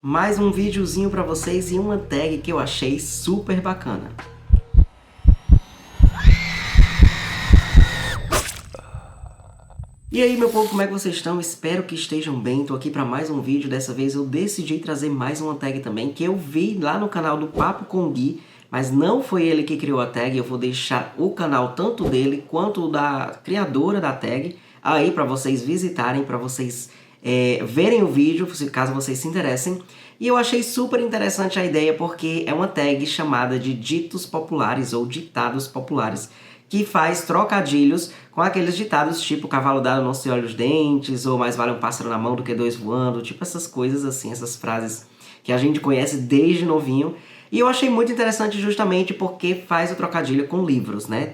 Mais um videozinho pra vocês e uma tag que eu achei super bacana. E aí, meu povo, como é que vocês estão? Espero que estejam bem. Tô aqui para mais um vídeo. Dessa vez eu decidi trazer mais uma tag também, que eu vi lá no canal do Papo com Gui, mas não foi ele que criou a tag. Eu vou deixar o canal tanto dele quanto da criadora da tag aí para vocês visitarem, para vocês verem o vídeo, caso vocês se interessem. E eu achei super interessante a ideia porque é uma tag chamada de ditos populares ou ditados populares, que faz trocadilhos com aqueles ditados tipo cavalo dado não se olha os dentes, ou mais vale um pássaro na mão do que dois voando, tipo essas coisas assim, essas frases que a gente conhece desde novinho. E eu achei muito interessante justamente porque faz o trocadilho com livros, né?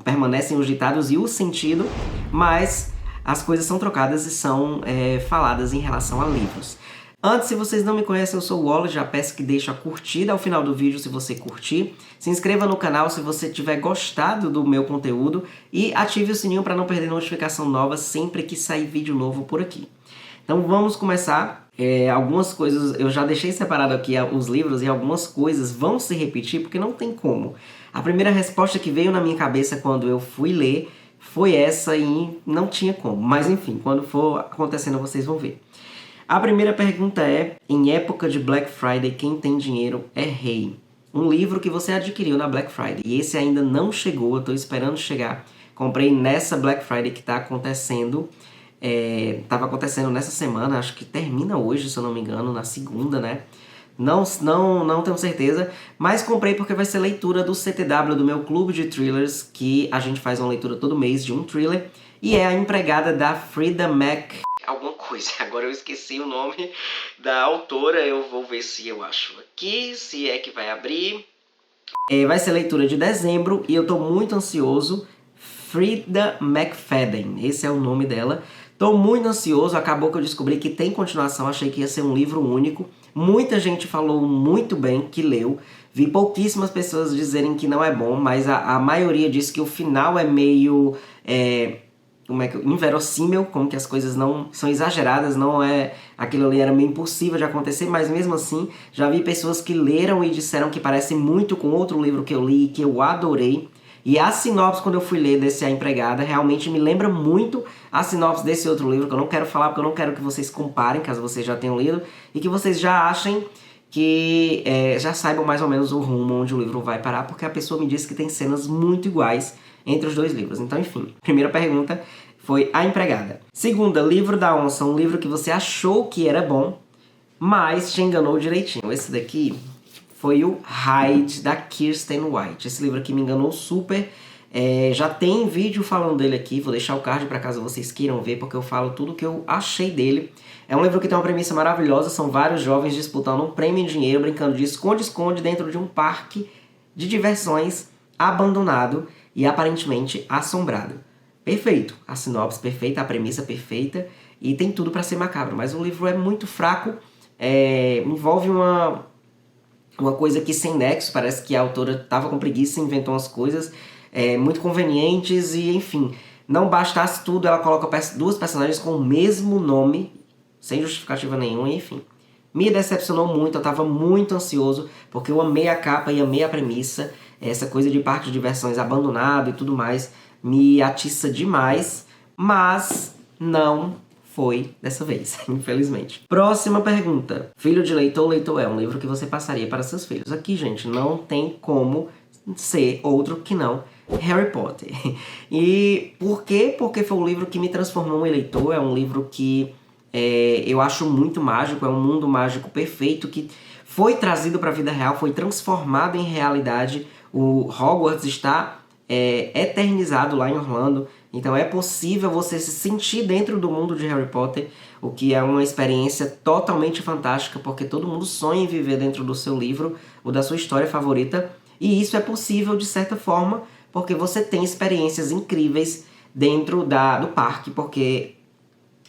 Permanecem os ditados e o sentido, mas as coisas são trocadas e são faladas em relação a livros. Antes, se vocês não me conhecem, eu sou o Wallace, já peço que deixe a curtida ao final do vídeo se você curtir. Se inscreva no canal se você tiver gostado do meu conteúdo e ative o sininho para não perder notificação nova sempre que sair vídeo novo por aqui. Então vamos começar. Algumas coisas, eu já deixei separado aqui os livros e algumas coisas vão se repetir porque não tem como. A primeira resposta que veio na minha cabeça quando eu fui ler foi essa e não tinha como. Mas enfim, quando for acontecendo vocês vão ver. A primeira pergunta é: em época de Black Friday, quem tem dinheiro é rei. Um livro que você adquiriu na Black Friday. E esse ainda não chegou, eu estou esperando chegar. Comprei nessa Black Friday que está acontecendo. Estava acontecendo nessa semana, acho que termina hoje, se eu não me engano, na segunda, né? Não tenho certeza, mas comprei porque vai ser leitura do CTW, do meu clube de thrillers, que a gente faz uma leitura todo mês de um thriller. E é a empregada da Frida Mac... alguma coisa, agora eu esqueci o nome da autora, eu vou ver se eu acho aqui, se é que vai abrir. Vai ser leitura de dezembro e eu tô muito ansioso. Frida McFadden, esse é o nome dela. Tô muito ansioso, acabou que eu descobri que tem continuação, achei que ia ser um livro único. Muita gente falou muito bem que leu. Vi pouquíssimas pessoas dizerem que não é bom, mas a maioria disse que o final é meio... inverossímil, como que as coisas não são exageradas, não é... aquilo ali era meio impossível de acontecer, mas mesmo assim, já vi pessoas que leram e disseram que parece muito com outro livro que eu li e que eu adorei. E a sinopse, quando eu fui ler desse A Empregada, realmente me lembra muito a sinopse desse outro livro, que eu não quero falar porque eu não quero que vocês comparem, caso vocês já tenham lido, e que vocês já achem que já saibam mais ou menos o rumo onde o livro vai parar, porque a pessoa me disse que tem cenas muito iguais entre os dois livros. Então, enfim, primeira pergunta foi A Empregada. Segunda, Livro da Onça, um livro que você achou que era bom, mas te enganou direitinho. Esse daqui foi o Hyde, da Kirsten White. Esse livro aqui me enganou super. Já tem vídeo falando dele aqui, vou deixar o card para caso vocês queiram ver, porque eu falo tudo que eu achei dele. É um livro que tem uma premissa maravilhosa, são vários jovens disputando um prêmio em dinheiro, brincando de esconde-esconde dentro de um parque de diversões abandonado e aparentemente assombrado. Perfeito, a sinopse perfeita, a premissa perfeita e tem tudo para ser macabro, mas o livro é muito fraco, envolve uma coisa que sem nexo, parece que a autora estava com preguiça e inventou umas coisas muito convenientes e enfim, não bastasse tudo, ela coloca duas personagens com o mesmo nome, sem justificativa nenhuma, enfim. Me decepcionou muito, eu estava muito ansioso, porque eu amei a capa e amei a premissa, essa coisa de parque de diversões abandonado e tudo mais, me atiça demais, mas não foi dessa vez, infelizmente. Próxima pergunta. Filho de Leitor, Leitor é um livro que você passaria para seus filhos. Aqui, gente, não tem como ser outro que não Harry Potter. E por quê? Porque foi um livro que me transformou em leitor, é um livro que eu acho muito mágico, é um mundo mágico perfeito que foi trazido para a vida real, foi transformado em realidade. O Hogwarts está eternizado lá em Orlando, então é possível você se sentir dentro do mundo de Harry Potter, o que é uma experiência totalmente fantástica, porque todo mundo sonha em viver dentro do seu livro ou da sua história favorita, e isso é possível de certa forma, porque você tem experiências incríveis dentro do parque, porque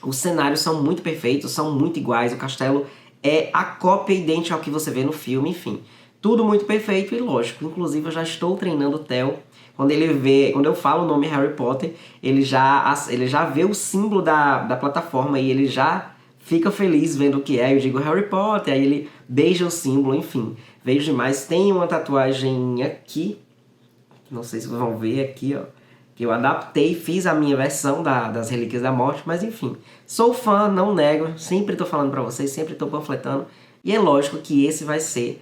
os cenários são muito perfeitos, são muito iguais, o castelo é a cópia idêntica ao que você vê no filme, enfim. Tudo muito perfeito e lógico. Inclusive eu já estou treinando o Theo. Quando eu falo o nome Harry Potter, ele já vê o símbolo da plataforma e ele já fica feliz vendo o que é. Eu digo Harry Potter, aí ele beija o símbolo, enfim. Vejo demais. Tem uma tatuagem aqui, não sei se vocês vão ver aqui, ó, que eu adaptei, fiz a minha versão das Relíquias da Morte, mas enfim. Sou fã, não nego, sempre tô falando pra vocês, sempre tô panfletando. E é lógico que esse vai ser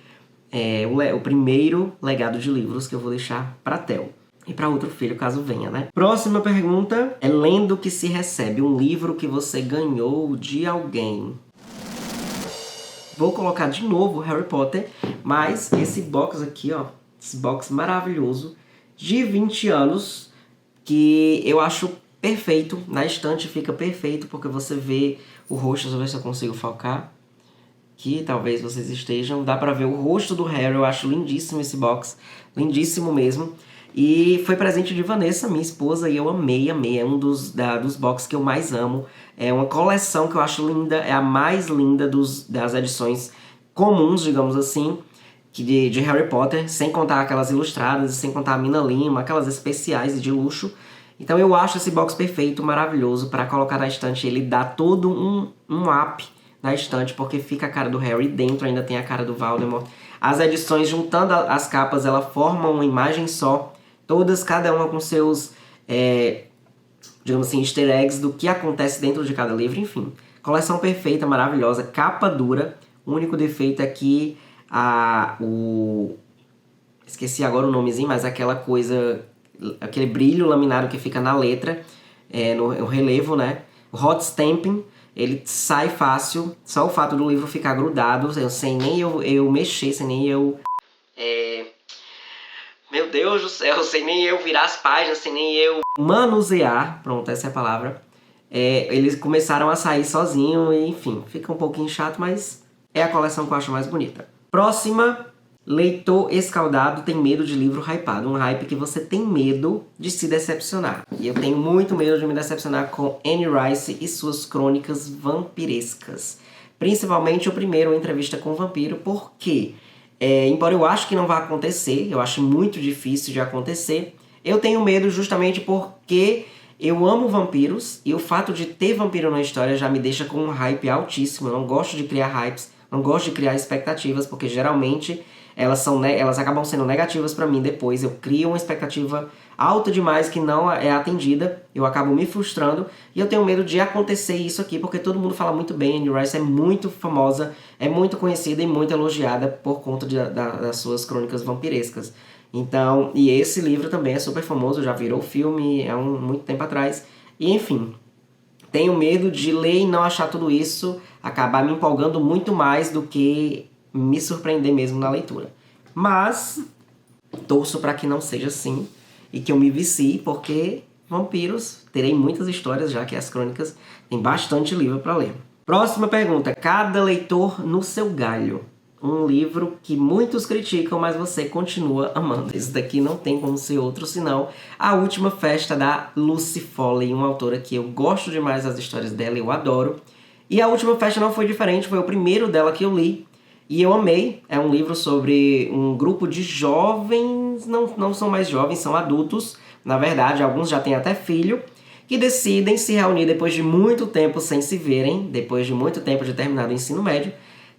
o primeiro legado de livros que eu vou deixar pra Theo. E para outro filho, caso venha, né? Próxima pergunta é: lendo que se recebe um livro que você ganhou de alguém. Vou colocar de novo Harry Potter, mas esse box aqui, ó, esse box maravilhoso de 20 anos, que eu acho perfeito, na estante fica perfeito, porque você vê o rosto, deixa eu ver se eu consigo focar, que talvez vocês estejam, dá pra ver o rosto do Harry, eu acho lindíssimo esse box, lindíssimo mesmo. E foi presente de Vanessa, minha esposa, e eu amei, é um dos box que eu mais amo. É uma coleção que eu acho linda, é a mais linda das edições comuns, digamos assim, de Harry Potter, sem contar aquelas ilustradas, sem contar a Mina Lima, aquelas especiais e de luxo. Então eu acho esse box perfeito, maravilhoso, para colocar na estante. Ele dá todo um up na estante, porque fica a cara do Harry, dentro ainda tem a cara do Voldemort. As edições, juntando as capas, ela formam uma imagem só, todas, cada uma com seus, digamos assim, easter eggs do que acontece dentro de cada livro, enfim. Coleção perfeita, maravilhosa, capa dura. O único defeito é que esqueci agora o nomezinho, mas aquela coisa, aquele brilho laminado que fica na letra, no relevo, né? O hot stamping, ele sai fácil, só o fato do livro ficar grudado, sem nem eu mexer, sem nem eu... Meu Deus do céu, sem nem eu virar as páginas, sem nem eu manusear, pronto, essa é a palavra. Eles começaram a sair sozinho e, enfim, fica um pouquinho chato, mas é a coleção que eu acho mais bonita. Próxima, leitor escaldado tem medo de livro hypado. Um hype que você tem medo de se decepcionar. E eu tenho muito medo de me decepcionar com Anne Rice e suas crônicas vampirescas. Principalmente o primeiro, Entrevista com o Vampiro, porque... embora eu acho que não vai acontecer, eu acho muito difícil de acontecer, eu tenho medo justamente porque eu amo vampiros e o fato de ter vampiro na história já me deixa com um hype altíssimo. Eu não gosto de criar hypes, não gosto de criar expectativas, porque geralmente elas acabam sendo negativas pra mim depois. Eu crio uma expectativa alta demais que não é atendida, eu acabo me frustrando e eu tenho medo de acontecer isso aqui, porque todo mundo fala muito bem. Anne Rice é muito famosa, é muito conhecida e muito elogiada por conta das suas crônicas vampirescas. Então, e esse livro também é super famoso, já virou filme muito tempo atrás. E enfim, tenho medo de ler e não achar tudo isso, acabar me empolgando muito mais do que me surpreender mesmo na leitura. Mas torço para que não seja assim e que eu me vicie, porque vampiros, terei muitas histórias, já que as crônicas tem bastante livro para ler. Próxima pergunta: cada leitor no seu galho. Um livro que muitos criticam, mas você continua amando. Esse daqui não tem como ser outro senão A Última Festa, da Lucy Foley, uma autora que eu gosto demais das histórias dela, eu adoro. E A Última Festa não foi diferente, foi o primeiro dela que eu li e eu amei. É um livro sobre um grupo de jovens, não são mais jovens, são adultos, na verdade, alguns já têm até filho, que decidem se reunir depois de muito tempo sem se verem, depois de muito tempo de terminar o ensino médio,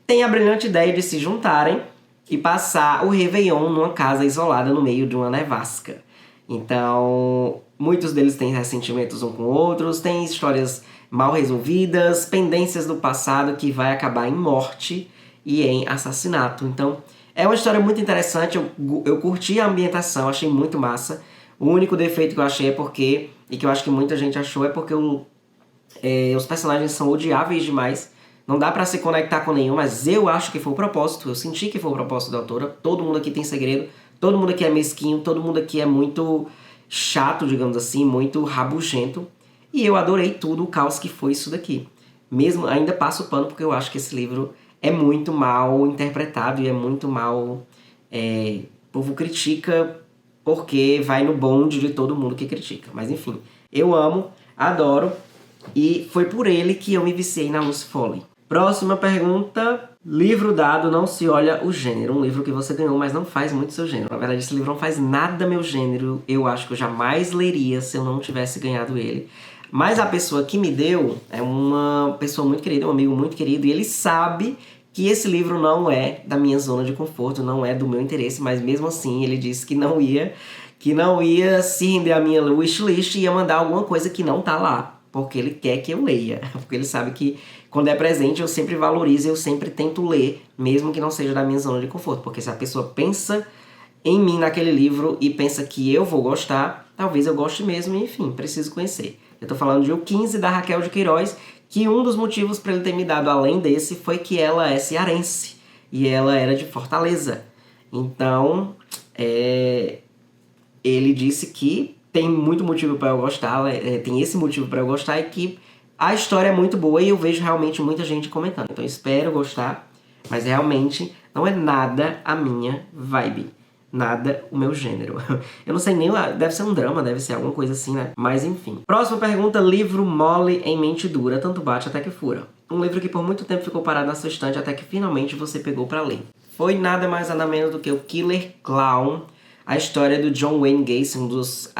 têm a brilhante ideia de se juntarem e passar o Réveillon numa casa isolada no meio de uma nevasca. Então, muitos deles têm ressentimentos uns com outros, têm histórias mal resolvidas, pendências do passado que vai acabar em morte e em assassinato. Então, é uma história muito interessante, eu curti a ambientação, achei muito massa. O único defeito que eu achei e que eu acho que muita gente achou, é porque os personagens são odiáveis demais. Não dá pra se conectar com nenhum, mas eu acho que foi o propósito, eu senti que foi o propósito da autora. Todo mundo aqui tem segredo, todo mundo aqui é mesquinho, todo mundo aqui é muito chato, digamos assim, muito rabugento. E eu adorei tudo o caos que foi isso daqui. Mesmo, ainda passo o pano porque eu acho que esse livro é muito mal interpretado e é muito mal... o povo critica porque vai no bonde de todo mundo que critica. Mas enfim, eu amo, adoro, e foi por ele que eu me viciei na Lucy Foley. Próxima pergunta: livro dado, não se olha o gênero. Um livro que você ganhou, mas não faz muito seu gênero. Na verdade, esse livro não faz nada meu gênero. Eu acho que eu jamais leria se eu não tivesse ganhado ele. Mas a pessoa que me deu é uma pessoa muito querida, um amigo muito querido, e ele sabe que esse livro não é da minha zona de conforto, não é do meu interesse, mas mesmo assim ele disse que não ia se render à minha wishlist e ia mandar alguma coisa que não tá lá, porque ele quer que eu leia, porque ele sabe que quando é presente eu sempre valorizo, eu sempre tento ler, mesmo que não seja da minha zona de conforto, porque se a pessoa pensa em mim naquele livro e pensa que eu vou gostar, talvez eu goste mesmo e enfim, preciso conhecer. Eu tô falando de O 15, da Raquel de Queiroz, que um dos motivos para ele ter me dado além desse foi que ela é cearense e ela era de Fortaleza. Então, ele disse que tem muito motivo para eu gostar, tem esse motivo para eu gostar e que a história é muito boa e eu vejo realmente muita gente comentando. Então, espero gostar, mas realmente não é nada a minha vibe. Nada o meu gênero. Eu não sei nem, deve ser um drama, deve ser alguma coisa assim, né? Mas enfim. Próxima pergunta, livro mole em mente dura, tanto bate até que fura. Um livro que por muito tempo ficou parado na sua estante até que finalmente você pegou pra ler. Foi nada mais nada menos do que o Killer Clown, a história do John Wayne Gacy, um dos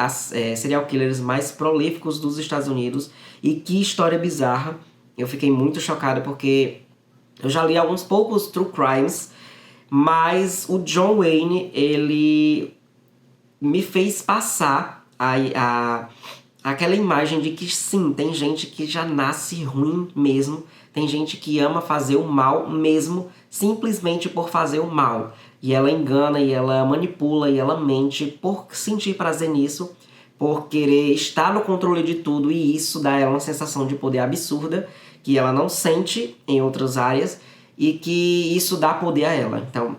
serial killers mais prolíficos dos Estados Unidos. E que história bizarra. Eu fiquei muito chocado porque eu já li alguns poucos true crimes, mas o John Wayne, ele me fez passar aquela imagem de que sim, tem gente que já nasce ruim mesmo, tem gente que ama fazer o mal mesmo, simplesmente por fazer o mal. E ela engana, e ela manipula, e ela mente por sentir prazer nisso, por querer estar no controle de tudo, e isso dá a ela uma sensação de poder absurda, que ela não sente em outras áreas, e que isso dá poder a ela. Então,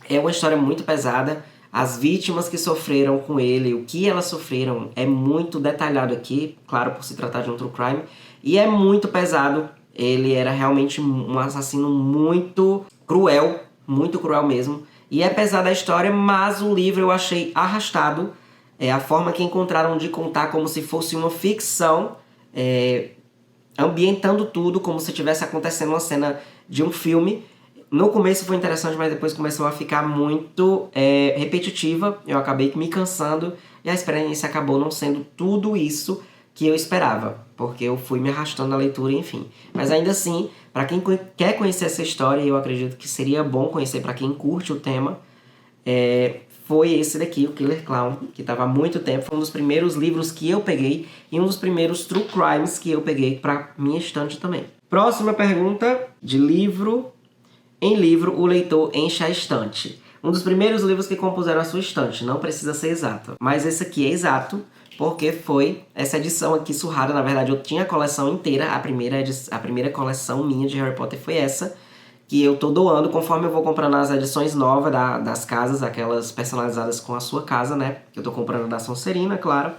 é uma história muito pesada. As vítimas que sofreram com ele, o que elas sofreram, é muito detalhado aqui, claro, por se tratar de um true crime, e é muito pesado. Ele era realmente um assassino muito cruel mesmo. E é pesada a história, mas o livro eu achei arrastado. A forma que encontraram de contar como se fosse uma ficção, ambientando tudo como se estivesse acontecendo uma cena de um filme. No começo foi interessante, mas depois começou a ficar muito repetitiva. Eu acabei me cansando e a experiência acabou não sendo tudo isso que eu esperava, porque eu fui me arrastando na leitura, enfim. Mas ainda assim, para quem quer conhecer essa história, eu acredito que seria bom conhecer para quem curte o tema, foi esse daqui, o Killer Clown, que estava há muito tempo. Foi um dos primeiros livros que eu peguei e um dos primeiros true crimes que eu peguei para minha estante também. Próxima pergunta, de livro em livro, o leitor enche a estante. Um dos primeiros livros que compuseram a sua estante, não precisa ser exato. Mas esse aqui é exato, porque foi essa edição aqui surrada. Na verdade, eu tinha a coleção inteira, a primeira coleção minha de Harry Potter foi essa, que eu tô doando conforme eu vou comprando as edições novas das casas, aquelas personalizadas com a sua casa, né? Que eu tô comprando da Sonserina, claro.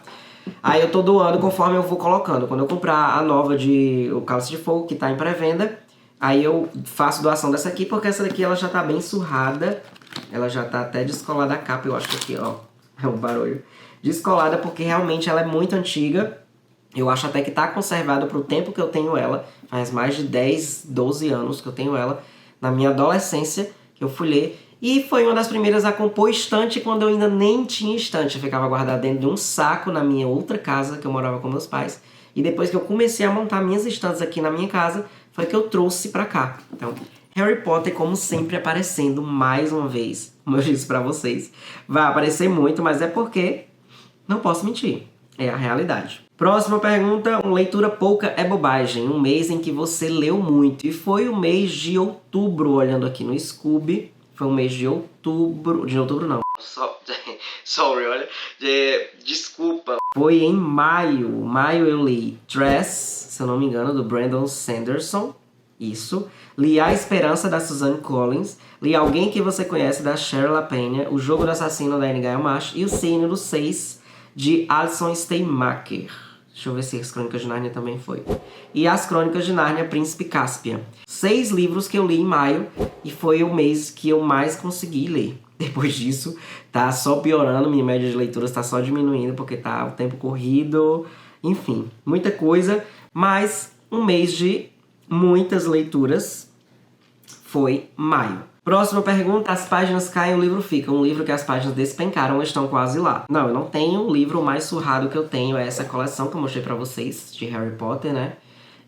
Aí eu tô doando conforme eu vou colocando. Quando eu comprar a nova de O Cálice de Fogo, que tá em pré-venda, aí eu faço doação dessa aqui, porque essa daqui ela já tá bem surrada. Ela já tá até descolada a capa, eu acho que aqui, ó, é o barulho. Descolada porque realmente ela é muito antiga. Eu acho até que tá conservada pro tempo que eu tenho ela. Faz mais de 10, 12 anos que eu tenho ela. Na minha adolescência, que eu fui ler. E foi uma das primeiras a compor estante quando eu ainda nem tinha estante. Eu ficava guardada dentro de um saco na minha outra casa, que eu morava com meus pais. E depois que eu comecei a montar minhas estantes aqui na minha casa, foi que eu trouxe pra cá. Então, Harry Potter, como sempre, aparecendo mais uma vez. Como eu disse pra vocês, vai aparecer muito, mas é porque não posso mentir. É a realidade. Próxima pergunta, leitura pouca é bobagem. Um mês em que você leu muito. E foi o mês de outubro, olhando aqui no Scooby. Foi um mês de outubro... De outubro não. Sorry, olha. Desculpa. Foi em maio. Maio eu li Dress, se eu não me engano, do Brandon Sanderson. Isso. Li A Esperança, da Suzanne Collins. Li Alguém que Você Conhece, da Cheryl LaPena. O Jogo do Assassino, da Anne Guyamash. E O Signo dos Seis, de Alison Steinmacher. Deixa eu ver se As Crônicas de Nárnia também foi. E As Crônicas de Nárnia, Príncipe Cáspia. 6 livros que eu li em maio e foi o mês que eu mais consegui ler. Depois disso, tá só piorando, minha média de leituras tá só diminuindo, porque tá o tempo corrido, enfim, muita coisa. Mas um mês de muitas leituras foi maio. Próxima pergunta, as páginas caem, o livro fica. Um livro que as páginas despencaram ou estão quase lá. Não, eu não tenho um livro mais surrado que eu tenho, é essa coleção que eu mostrei pra vocês, de Harry Potter, né?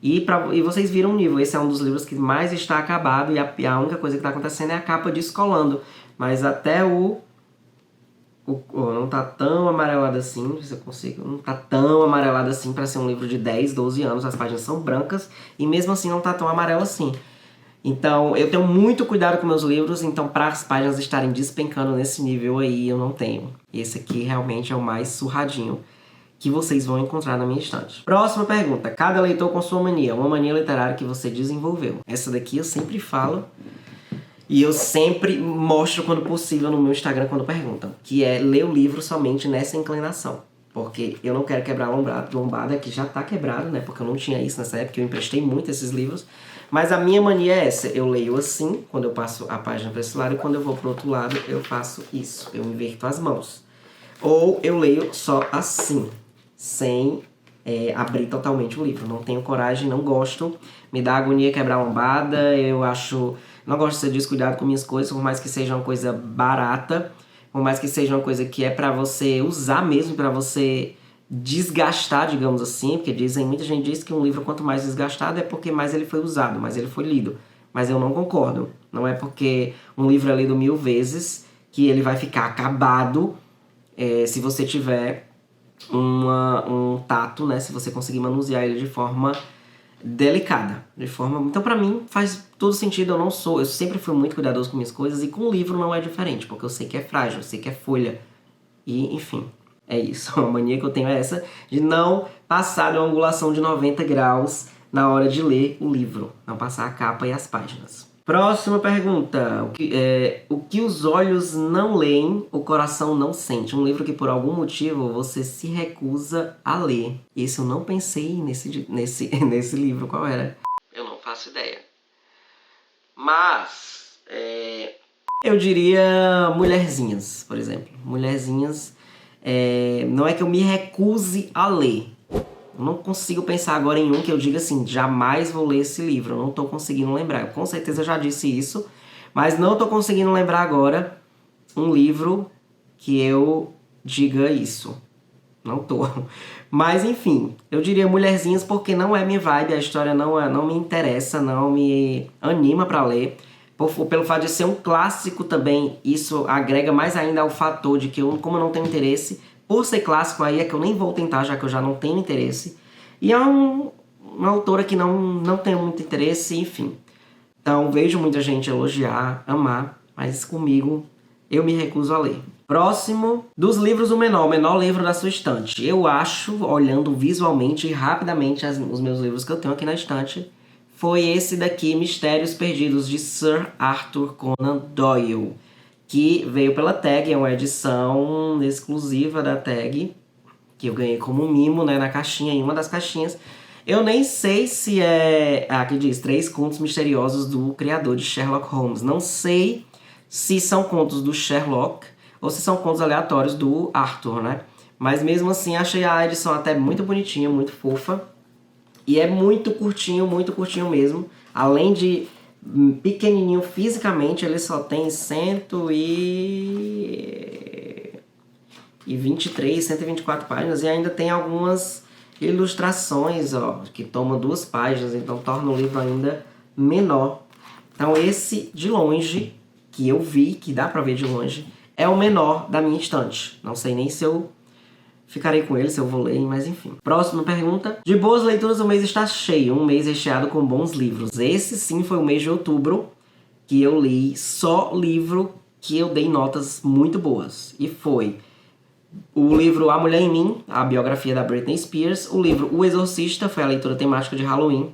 E vocês viram o nível, esse é um dos livros que mais está acabado e a única coisa que tá acontecendo é a capa descolando. Mas até não tá tão amarelado assim, se eu consigo, não tá tão amarelado assim pra ser um livro de 10, 12 anos, as páginas são brancas e mesmo assim não tá tão amarelo assim. Então, eu tenho muito cuidado com meus livros, então para as páginas estarem despencando nesse nível aí, eu não tenho. Esse aqui realmente é o mais surradinho que vocês vão encontrar na minha estante. Próxima pergunta. Cada leitor com sua mania. Uma mania literária que você desenvolveu. Essa daqui eu sempre falo e eu sempre mostro quando possível no meu Instagram quando perguntam. Que é ler o livro somente nessa inclinação. Porque eu não quero quebrar a lombada, que já tá quebrado, né? Porque eu não tinha isso nessa época, eu emprestei muito esses livros. Mas a minha mania é essa, eu leio assim, quando eu passo a página para esse lado, e quando eu vou pro outro lado, eu faço isso, eu inverto as mãos. Ou eu leio só assim, sem abrir totalmente o livro. Não tenho coragem, não gosto, me dá agonia quebrar a lombada, não gosto de ser descuidado com minhas coisas, por mais que seja uma coisa barata, por mais que seja uma coisa que é pra você usar mesmo, pra você desgastar, digamos assim, porque muita gente diz que um livro quanto mais desgastado é porque mais ele foi usado, mais ele foi lido. Mas eu não concordo. Não é porque um livro é lido 1000 vezes que ele vai ficar acabado se você tiver um tato, né? Se você conseguir manusear ele de forma delicada. Então pra mim faz todo sentido, eu sempre fui muito cuidadoso com minhas coisas e com o livro não é diferente, porque eu sei que é frágil, eu sei que é folha. E, enfim, é isso. A mania que eu tenho é essa de não passar de uma angulação de 90 graus na hora de ler o livro. Não passar a capa e as páginas. Próxima pergunta. O que os olhos não leem, o coração não sente. Um livro que por algum motivo você se recusa a ler. Esse eu não pensei nesse livro. Qual era? Eu não faço ideia. Mas eu diria Mulherzinhas, por exemplo. Mulherzinhas, não é que eu me recuse a ler. Eu não consigo pensar agora em um que eu diga assim, jamais vou ler esse livro. Eu não tô conseguindo lembrar. Eu com certeza já disse isso, mas não tô conseguindo lembrar agora um livro que eu diga isso. Não tô. Mas enfim, eu diria Mulherzinhas porque não é minha vibe, a história não me interessa, não me anima pra ler. Pelo fato de ser um clássico também, isso agrega mais ainda ao fator de que como eu não tenho interesse, por ser clássico aí é que eu nem vou tentar, já que eu já não tenho interesse. E é uma autora que não tenho muito interesse, enfim. Então vejo muita gente elogiar, amar, mas comigo eu me recuso a ler. Próximo, dos livros o menor livro da sua estante. Eu acho, olhando visualmente e rapidamente os meus livros que eu tenho aqui na estante, foi esse daqui, Mistérios Perdidos, de Sir Arthur Conan Doyle, que veio pela Tag, é uma edição exclusiva da Tag, que eu ganhei como mimo, né, na caixinha, em uma das caixinhas. Eu nem sei se é... aqui diz, 3 contos misteriosos do criador de Sherlock Holmes. Não sei se são contos do Sherlock ou se são contos aleatórios do Arthur, né? Mas mesmo assim, achei a edição até muito bonitinha, muito fofa. E é muito curtinho mesmo. Além de pequenininho fisicamente, ele só tem 123, 124 páginas. E ainda tem algumas ilustrações, ó, que tomam 2 páginas. Então torna o livro ainda menor. Então esse, de longe, que eu vi, que dá pra ver de longe, é o menor da minha estante. Não sei nem se eu ficarei com ele, se eu vou ler, mas enfim. Próxima pergunta. De boas leituras, o mês está cheio. Um mês recheado com bons livros. Esse sim foi o mês de outubro que eu li só livro que eu dei notas muito boas. E foi o livro A Mulher em Mim, a biografia da Britney Spears. O livro O Exorcista, foi a leitura temática de Halloween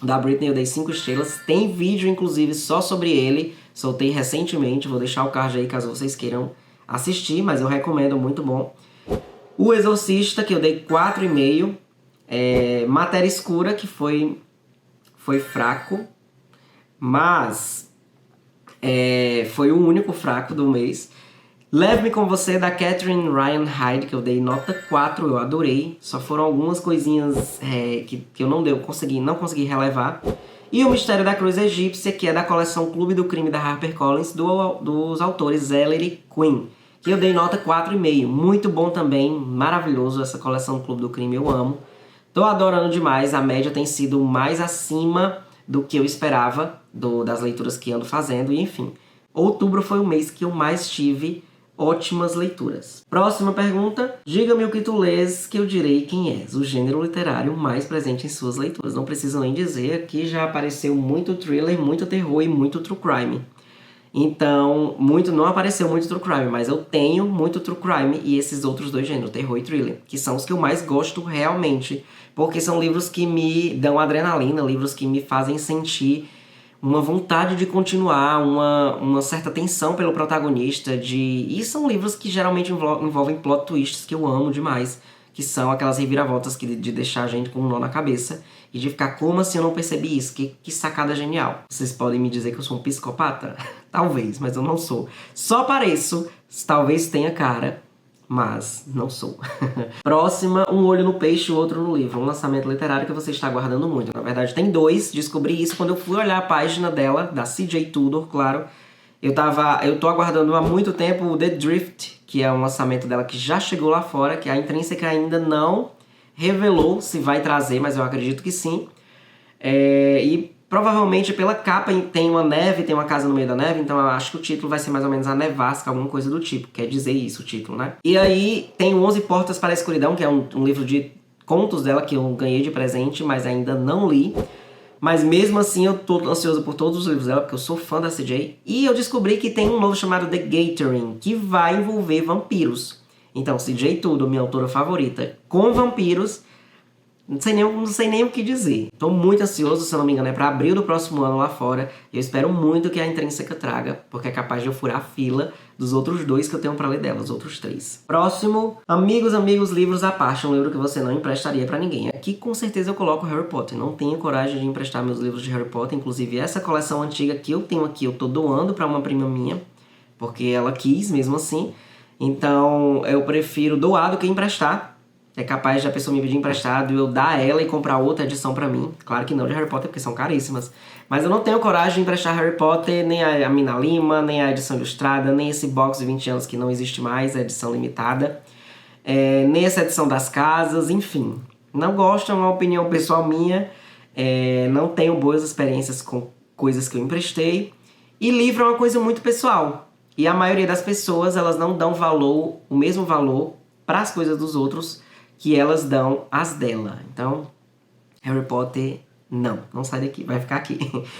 da Britney, eu dei 5 estrelas. Tem vídeo, inclusive, só sobre ele. Soltei recentemente, vou deixar o card aí caso vocês queiram assistir, mas eu recomendo, muito bom. O Exorcista, que eu dei 4,5. Matéria Escura, que foi fraco, mas foi o único fraco do mês. Leve-me com Você, da Catherine Ryan Hyde, que eu dei nota 4, eu adorei. Só foram algumas coisinhas que eu não consegui relevar. E O Mistério da Cruz Egípcia, que é da coleção Clube do Crime da HarperCollins, dos autores Zeller e Quinn, que eu dei nota 4,5. Muito bom também, maravilhoso essa coleção Clube do Crime, eu amo. Tô adorando demais, a média tem sido mais acima do que eu esperava das leituras que ando fazendo, e enfim. Outubro foi o mês que eu mais tive ótimas leituras. Próxima pergunta. Diga-me o que tu lês que eu direi quem és. O gênero literário mais presente em suas leituras. Não preciso nem dizer, aqui já apareceu muito thriller, muito terror e muito true crime. Então, não apareceu muito true crime, mas eu tenho muito true crime e esses outros dois gêneros, terror e thriller, que são os que eu mais gosto realmente, porque são livros que me dão adrenalina, livros que me fazem sentir uma vontade de continuar, uma certa tensão pelo protagonista, e são livros que geralmente envolvem plot twists que eu amo demais, que são aquelas reviravoltas de deixar a gente com um nó na cabeça e de ficar, como assim eu não percebi isso? Que sacada genial. Vocês podem me dizer que eu sou um psicopata? Talvez, mas eu não sou. Só pareço, talvez tenha cara, mas não sou. Próxima, Um Olho no Peixe, o Outro no Livro. Um lançamento literário que você está aguardando muito. Na verdade, tem dois. Descobri isso quando eu fui olhar a página dela, da CJ Tudor, claro. Eu tô aguardando há muito tempo o The Drift, que é um lançamento dela que já chegou lá fora, que a Intrínseca ainda não revelou se vai trazer, mas eu acredito que sim. E provavelmente pela capa tem uma neve, tem uma casa no meio da neve, então eu acho que o título vai ser mais ou menos A Nevasca, alguma coisa do tipo. Quer dizer isso o título, né? E aí tem 11 Portas para a Escuridão, que é um livro de contos dela que eu ganhei de presente, mas ainda não li. Mas mesmo assim eu tô ansioso por todos os livros dela, porque eu sou fã da CJ. E eu descobri que tem um novo chamado The Gathering, que vai envolver vampiros. Então, CJ Tudor, minha autora favorita, com vampiros, não sei nem o que dizer. Tô muito ansioso, se eu não me engano, é pra abril do próximo ano lá fora. Eu espero muito que a Intrínseca traga, porque é capaz de eu furar a fila dos outros dois que eu tenho pra ler dela, os outros 3. Próximo, Amigos, Livros à Parte, um livro que você não emprestaria pra ninguém. Aqui com certeza eu coloco Harry Potter. Não tenho coragem de emprestar meus livros de Harry Potter, inclusive essa coleção antiga que eu tenho aqui, eu tô doando pra uma prima minha, porque ela quis mesmo assim. Então eu prefiro doar do que emprestar. É capaz de a pessoa me pedir emprestado e eu dar ela e comprar outra edição pra mim. Claro que não de Harry Potter, porque são caríssimas. Mas eu não tenho coragem de emprestar Harry Potter, nem a Mina Lima, nem a edição ilustrada, nem esse box de 20 anos que não existe mais, a edição limitada. Nem essa edição das casas, enfim. Não gosto, é uma opinião pessoal minha. Não tenho boas experiências com coisas que eu emprestei. E livro é uma coisa muito pessoal. E a maioria das pessoas, elas não dão o mesmo valor para as coisas dos outros que elas dão as dela. Então, Harry Potter, não sai daqui, vai ficar aqui.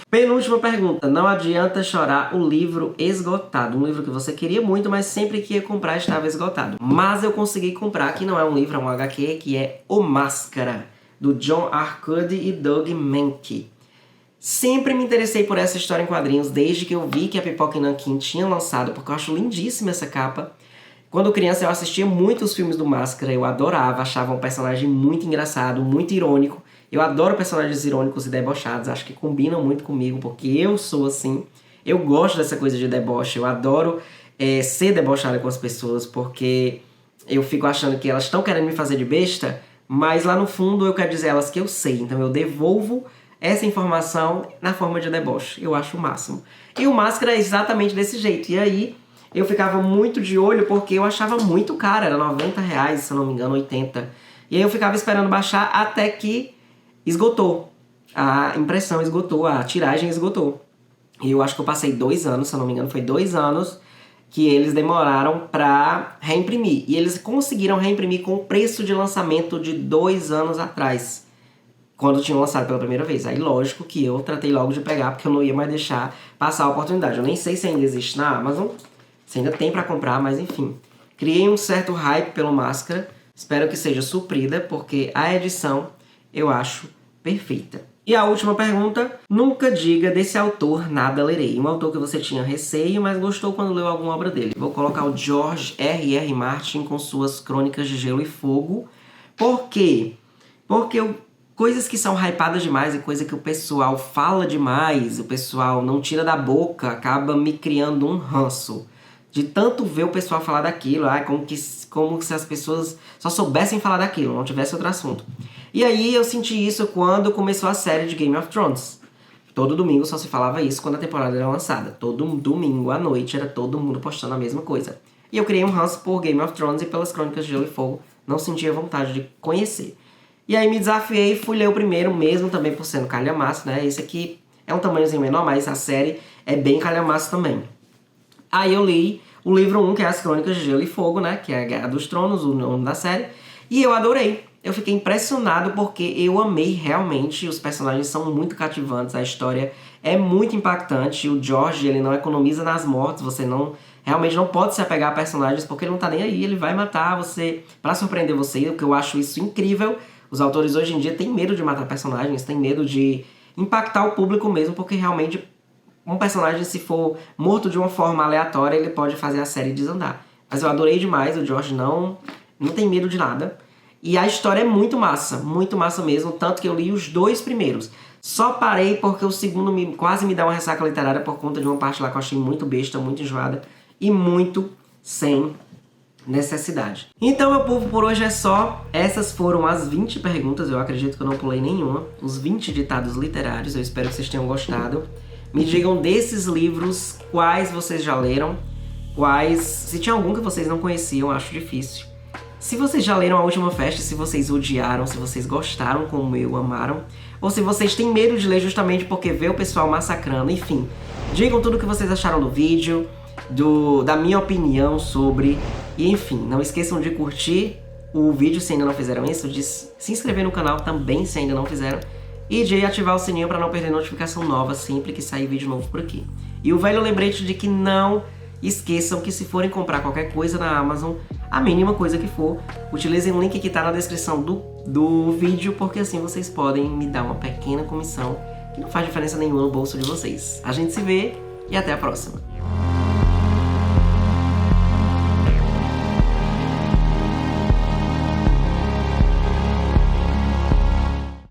Penúltima pergunta. Não adianta chorar o livro esgotado. Um livro que você queria muito, mas sempre que ia comprar estava esgotado. Mas eu consegui comprar, que não é um livro, é um HQ, que é O Máscara, do John Arcudi e Doug Mahnke. Sempre me interessei por essa história em quadrinhos, desde que eu vi que a Pipoca e Nanquim tinha lançado, porque eu acho lindíssima essa capa. Quando criança eu assistia muito os filmes do Máscara, eu adorava, achava um personagem muito engraçado, muito irônico. Eu adoro personagens irônicos e debochados, acho que combinam muito comigo, porque eu sou assim. Eu gosto dessa coisa de deboche, eu adoro ser debochada com as pessoas, porque eu fico achando que elas estão querendo me fazer de besta, mas lá no fundo eu quero dizer a elas que eu sei, então eu devolvo essa informação na forma de deboche. Eu acho o máximo. E o Máscara é exatamente desse jeito, e aí eu ficava muito de olho porque eu achava muito caro, era R$90, se eu não me engano, 80. E aí eu ficava esperando baixar até que esgotou. A impressão esgotou, a tiragem esgotou. E eu acho que eu passei 2 anos, se eu não me engano, foi 2 anos que eles demoraram pra reimprimir. E eles conseguiram reimprimir com o preço de lançamento de 2 anos atrás, quando tinham lançado pela primeira vez. Aí lógico que eu tratei logo de pegar, porque eu não ia mais deixar passar a oportunidade. Eu nem sei se ainda existe na Amazon, se ainda tem pra comprar, mas enfim. Criei um certo hype pelo Máscara. Espero que seja suprida, porque a edição eu acho perfeita. E a última pergunta. Nunca diga desse autor nada lerei. Um autor que você tinha receio, mas gostou quando leu alguma obra dele. Vou colocar o George R.R. Martin com suas Crônicas de Gelo e Fogo. Por quê? Porque coisas que são hypadas demais e coisa que o pessoal fala demais, o pessoal não tira da boca, acaba me criando um ranço. De tanto ver o pessoal falar daquilo, como se as pessoas só soubessem falar daquilo, não tivesse outro assunto. E aí eu senti isso quando começou a série de Game of Thrones. Todo domingo só se falava isso quando a temporada era lançada. Todo domingo à noite era todo mundo postando a mesma coisa. E eu criei um ranço por Game of Thrones e pelas Crônicas de Gelo e Fogo. Não sentia vontade de conhecer. E aí me desafiei e fui ler o primeiro, mesmo também por sendo calhamaço, né? Esse aqui é um tamanhozinho menor, mas a série é bem calhamaço também. Aí eu li o livro 1, que é As Crônicas de Gelo e Fogo, né? Que é a Guerra dos Tronos, o nome da série. E eu adorei. Eu fiquei impressionado porque eu amei realmente. Os personagens são muito cativantes, a história é muito impactante. O George, ele não economiza nas mortes, você realmente não pode se apegar a personagens porque ele não tá nem aí, ele vai matar você pra surpreender você, o que eu acho isso incrível. Os autores hoje em dia têm medo de matar personagens, têm medo de impactar o público mesmo, porque realmente um personagem, se for morto de uma forma aleatória, ele pode fazer a série desandar. Mas eu adorei demais, o George não tem medo de nada. E a história é muito massa mesmo, tanto que eu li os 2 primeiros. Só parei porque o segundo quase me dá uma ressaca literária por conta de uma parte lá que eu achei muito besta, muito enjoada e muito sem necessidade. Então, meu povo, por hoje é só. Essas foram as 20 perguntas, eu acredito que eu não pulei nenhuma. Os 20 ditados literários, eu espero que vocês tenham gostado. Me digam desses livros quais vocês já leram, se tinha algum que vocês não conheciam, acho difícil. Se vocês já leram A Última Festa, se vocês odiaram, se vocês gostaram como eu, amaram, ou se vocês têm medo de ler justamente porque vê o pessoal massacrando, enfim. Digam tudo o que vocês acharam do vídeo, da minha opinião sobre, e enfim, não esqueçam de curtir o vídeo se ainda não fizeram isso, de se inscrever no canal também se ainda não fizeram, e de ativar o sininho para não perder notificação nova sempre que sair vídeo novo por aqui. E o velho lembrete de que não esqueçam que se forem comprar qualquer coisa na Amazon, a mínima coisa que for, utilizem o link que está na descrição do vídeo, porque assim vocês podem me dar uma pequena comissão que não faz diferença nenhuma no bolso de vocês. A gente se vê e até a próxima.